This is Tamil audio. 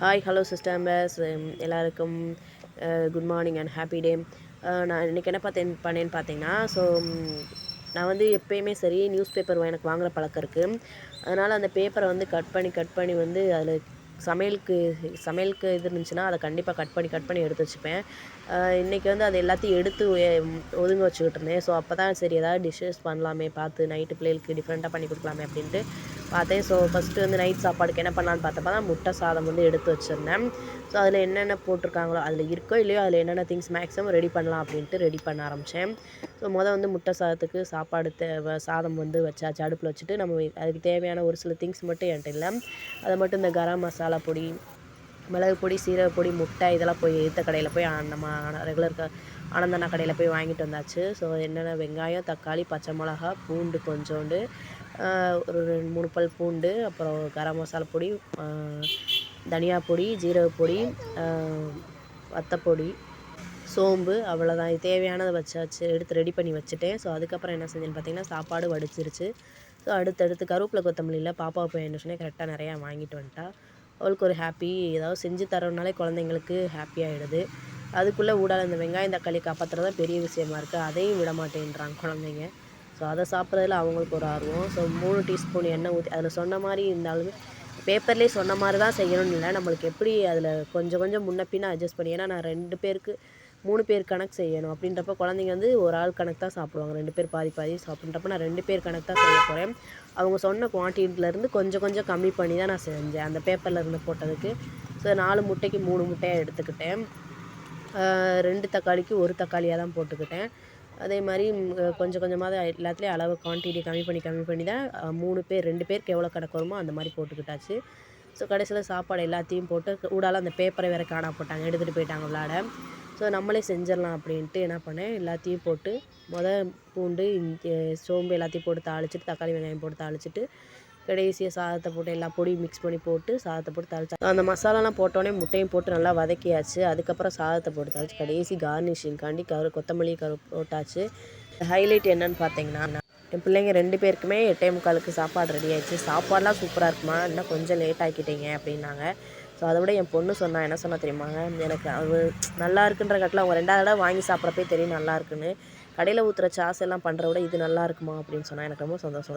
ஹாய் ஹலோ சிஸ்டர்ஸ் எல்லாருக்கும் good morning and happy day. நான் இன்றைக்கி என்ன பண்ணேன்னு பார்த்தீங்கன்னா, நான் வந்து எப்போயுமே சரி நியூஸ் பேப்பர் எனக்கு வாங்குகிற பழக்கம் இருக்குது. அதனால் அந்த பேப்பரை வந்து கட் பண்ணி வந்து அதில் சமையலுக்கு இது இருந்துச்சுன்னா அதை கண்டிப்பாக கட் பண்ணி எடுத்து வச்சுப்பேன். இன்றைக்கி வந்து அது எல்லாத்தையும் எடுத்து ஒதுங்க வச்சுக்கிட்டு இருந்தேன். ஸோ அப்போ தான் சரி ஏதாவது டிஷ்ஷஸ் பண்ணலாமே பார்த்து நைட்டு பிள்ளைகளுக்கு டிஃப்ரெண்ட்டாக பண்ணி கொடுக்கலாமே அப்படின்ட்டு பார்த்தேன். ஸோ ஃபஸ்ட்டு வந்து நைட் சாப்பாடுக்கு என்ன பண்ணலான்னு பார்த்தப்ப தான் முட்டை சாதம் வந்து எடுத்து வச்சுருந்தேன். ஸோ அதில் என்னென்ன போட்டிருக்காங்களோ அதில் இருக்கோ இல்லையோ அதில் என்னென்ன திங்ஸ் மேக்ஸிமம் ரெடி பண்ணலாம் அப்படின்ட்டு ரெடி பண்ண ஆரம்பித்தேன். ஸோ வந்து முட்டை சாதத்துக்கு சாதம் வந்து வச்சாச்சு, அடுப்பில் வச்சுட்டு நம்ம அதுக்கு தேவையான ஒரு சில திங்ஸ் மட்டும் என்கிட்ட இல்லை. அதை மட்டும் இந்த கரம் மசாலா பொடி, மிளகு பொடி, சீரக பொடி, முட்டை இதெல்லாம் போய் எதிர்த்த கடையில் போய் நம்ம ரெகுலர் ஆனந்தண்ணா கடையில் போய் வாங்கிட்டு வந்தாச்சு. ஸோ என்னென்ன வெங்காயம், தக்காளி, பச்சை மிளகா, பூண்டு கொஞ்சோண்டு, ஒரு 2 3 பல் பூண்டு, அப்புறம் கரம் மசாலா பொடி, தனியா பொடி, ஜீரக பொடி, வத்தப்பொடி, சோம்பு, அவ்வளோதான். இது தேவையானதை வச்சாச்சு, எடுத்து ரெடி பண்ணி வச்சுட்டேன். ஸோ அதுக்கப்புறம் என்ன செஞ்சேன்னு பார்த்தீங்கன்னா, சாப்பாடு வடிச்சிருச்சு. ஸோ அடுத்தடுத்து கருவேப்பிலை கொத்தமல்லியில் பாப்பாவை போய் என்ன சொன்னேன், கரெக்டாக நிறையா வாங்கிட்டு வந்துட்டா. அவளுக்கு ஒரு ஹாப்பி, ஏதாவது செஞ்சு தரோம்னாலே குழந்தைங்களுக்கு ஹாப்பி ஆகிடுது. அதுக்குள்ளே ஊடால இந்த வெங்காயம் தக்காளி காப்பாற்றுறது தான் பெரிய விஷயமா இருக்குது. அதையும் விட மாட்டேன்றாங்க குழந்தைங்க. ஸோ அதை சாப்பிட்றதுல அவங்களுக்கு ஒரு ஆர்வம். ஸோ 3 டீஸ்பூன் எண்ணெய் ஊற்றி அதில் சொன்ன மாதிரி இருந்தாலுமே பேப்பர்லேயே சொன்ன மாதிரி தான் செய்யணும்னு இல்லை, நம்மளுக்கு எப்படி அதில் கொஞ்சம் கொஞ்சம் முன்ன பின்ன அட்ஜஸ்ட் பண்ணி, ஏன்னா நான் 3 பேர் கணக்கு செய்யணும் அப்படின்றப்ப குழந்தைங்க வந்து ஒரு ஆள் கணக்கு தான் சாப்பிடுவாங்க, 2 பேர் பாதி பாதி சாப்பிட்றப்ப நான் 2 பேர் கணக்கு தான் செய்ய போகிறேன். அவங்க சொன்ன குவான்டிட்டிலேருந்து கொஞ்சம் கொஞ்சம் கம்மி பண்ணி தான் நான் செஞ்சேன் அந்த பேப்பரில் இருந்து போட்டதுக்கு. ஸோ 4 முட்டைக்கு 3 முட்டையாக எடுத்துக்கிட்டேன். 2 தக்காளிக்கு 1 தக்காளியாக தான் போட்டுக்கிட்டேன். அதே மாதிரி கொஞ்சம் கொஞ்சமாக தான் எல்லாத்துலேயும் அளவு குவான்டிட்டி கம்மி பண்ணி தான் 2 பேருக்கு எவ்வளோ கணக்கு வருமோ அந்த மாதிரி போட்டுக்கிட்டாச்சு. ஸோ கடைசியில் சாப்பாடு எல்லாத்தையும் போட்டு ஊடால அந்த பேப்பரை வேறு காணா போட்டாங்க, எடுத்துகிட்டு போயிட்டாங்க விளாட. ஸோ நம்மளே செஞ்சிடலாம் அப்படின்ட்டு என்ன பண்ணேன், எல்லாத்தையும் போட்டு பூண்டு, சோம்பு எல்லாத்தையும் போட்டு தாளிச்சிட்டு, தக்காளி வெங்காயம் போட்டு தாளிச்சிட்டு, கடைசியாக சாதத்தை போட்டு எல்லா பொடியும் மிக்ஸ் பண்ணி போட்டு சாதத்தை போட்டு தாளிச்சா அந்த மசாலாலாம் போட்டோடனே முட்டையும் போட்டு நல்லா வதக்கியாச்சு. அதுக்கப்புறம் சாதத்தை போட்டு தாளிச்சு கடைசி கார்னிஷிங்காண்டி கொத்தமல்லி போட்டாச்சு. ஹைலைட் என்னன்னு பார்த்தீங்கன்னா, என் பிள்ளைங்க 2 பேருக்குமே 8:45க்கு சாப்பாடு ரெடி ஆயிடுச்சு. சாப்பாடெலாம் சூப்பராக இருக்குமா, இன்னும் கொஞ்சம் லேட் ஆக்கிட்டீங்க அப்படின்னாங்க. ஸோ அதை விட என் பொண்ணு என்ன சொன்னா தெரியுமாங்க, எனக்கு அது நல்லா இருக்குன்ற கட்டில் அவங்க 2வது தடவை வாங்கி சாப்பிட்றப்பே தெரியும் நல்லா இருக்குன்னு. கடையில் ஊற்றுற சாஸ் எல்லாம் பண்ணுற விட இது நல்லா இருக்குமா அப்படின்னு சொன்னால் எனக்கு ரொம்ப சந்தோஷம்.